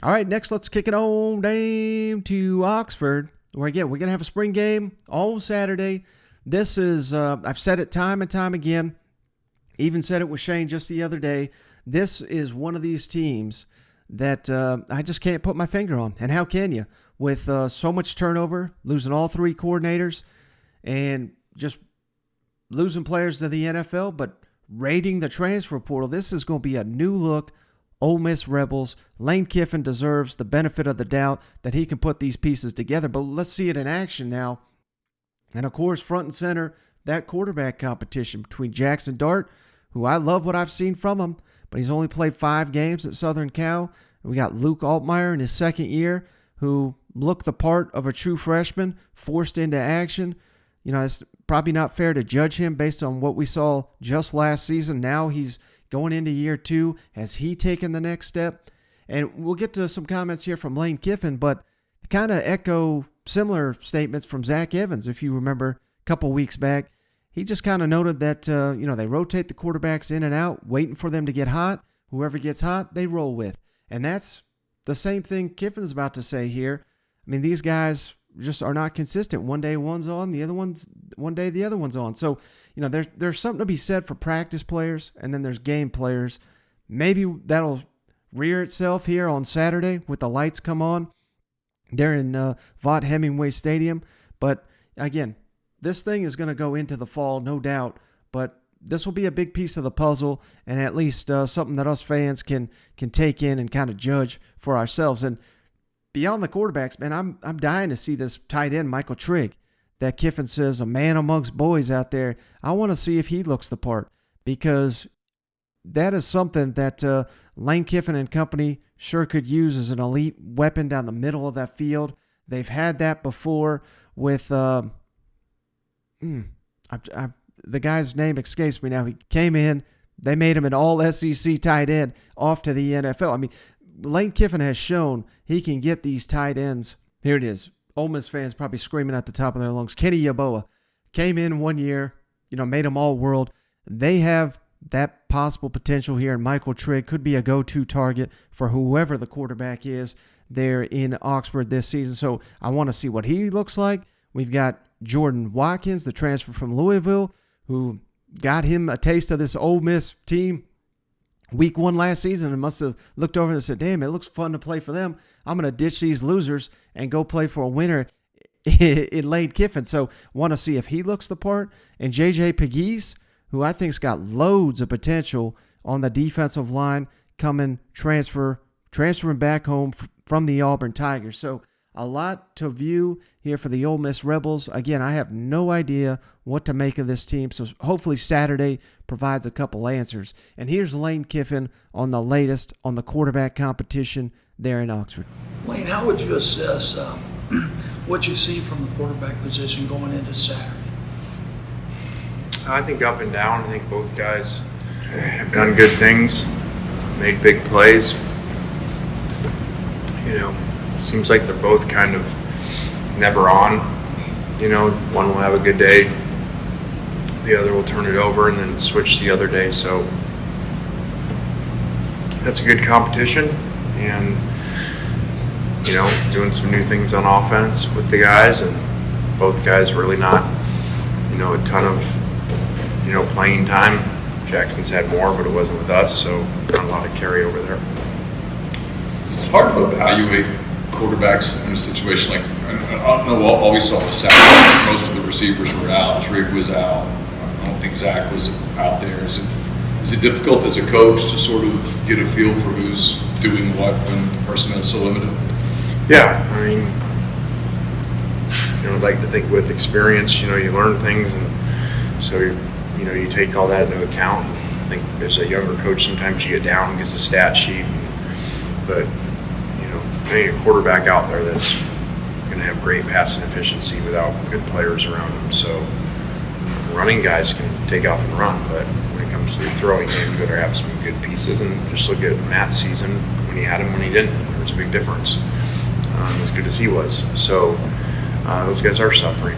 All right, next let's kick it on down to Oxford, where again we're gonna have a spring game on Saturday. This is I've said it time and time again. Even said it with Shane just the other day. This is one of these teams that I just can't put my finger on. And how can you? With so much turnover, losing all three coordinators, and just losing players to the NFL, but raiding the transfer portal. This is going to be a new look Ole Miss Rebels. Lane Kiffin deserves the benefit of the doubt that he can put these pieces together. But let's see it in action now. And of course, front and center, that quarterback competition between Jackson Dart, who I love what I've seen from him, but he's only played 5 games at Southern Cal. We got Luke Altmyer in his second year, who looked the part of a true freshman, forced into action. You know, it's probably not fair to judge him based on what we saw just last season. Now he's going into year 2. Has he taken the next step? And we'll get to some comments here from Lane Kiffin, but kind of echo similar statements from Zach Evans, if you remember a couple weeks back. He just kind of noted that, they rotate the quarterbacks in and out, waiting for them to get hot. Whoever gets hot, they roll with. And that's the same thing Kiffin is about to say here. I mean, these guys just are not consistent. One day one's on, one day the other one's on. So, there's something to be said for practice players, and then there's game players. Maybe that'll rear itself here on Saturday with the lights come on. They're in Vaught Hemingway Stadium. But again, this thing is going to go into the fall, no doubt. But this will be a big piece of the puzzle, and at least something that us fans can take in and kind of judge for ourselves. And beyond the quarterbacks, man, I'm dying to see this tight end, Michael Trigg, that Kiffin says a man amongst boys out there. I want to see if he looks the part, because that is something that Lane Kiffin and company sure could use as an elite weapon down the middle of that field. They've had that before with the guy's name escapes me now. He came in, they made him an all-SEC tight end off to the NFL. I mean, Lane Kiffin has shown he can get these tight ends. Here it is. Ole Miss fans probably screaming at the top of their lungs. Kenny Yeboah came in one year, made them all-world. They have that possible potential here, and Michael Trigg could be a go-to target for whoever the quarterback is there in Oxford this season. So I want to see what he looks like. We've got Jordan Watkins, the transfer from Louisville, who got him a taste of this Ole Miss team week 1 last season and must have looked over and said, damn, it looks fun to play for them. I'm going to ditch these losers and go play for a winner in Lane Kiffin. So want to see if he looks the part. And J.J. Pegues, who I think's got loads of potential on the defensive line, transferring back home from the Auburn Tigers. So a lot to view here for the Ole Miss Rebels. Again, I have no idea what to make of this team, so hopefully Saturday provides a couple answers. And here's Lane Kiffin on the latest on the quarterback competition there in Oxford. Lane, how would you assess what you see from the quarterback position going into Saturday? I think up and down. I think both guys have done good things, made big plays. Seems like they're both kind of never on. One will have a good day, the other will turn it over and then switch the other day. So that's a good competition, and doing some new things on offense with the guys, and both guys really not a ton of playing time. Jackson's had more, but it wasn't with us, so not a lot of carryover there. It's hard to evaluate quarterbacks in a situation like, I don't know, all we saw was Saturday. Most of the receivers were out. Trigg was out. I don't think Zach was out there. Is it difficult as a coach to sort of get a feel for who's doing what when personnel's so limited? Yeah, I mean, I'd like to think with experience, you learn things, and so you take all that into account. I think as a younger coach, sometimes you get down and gets a stat sheet, but any quarterback out there that's going to have great passing efficiency without good players around him. So running guys can take off and run, but when it comes to the throwing game, you better have some good pieces. And just look at Matt's season when he had him, when he didn't. There was a big difference. As good as he was. So those guys are suffering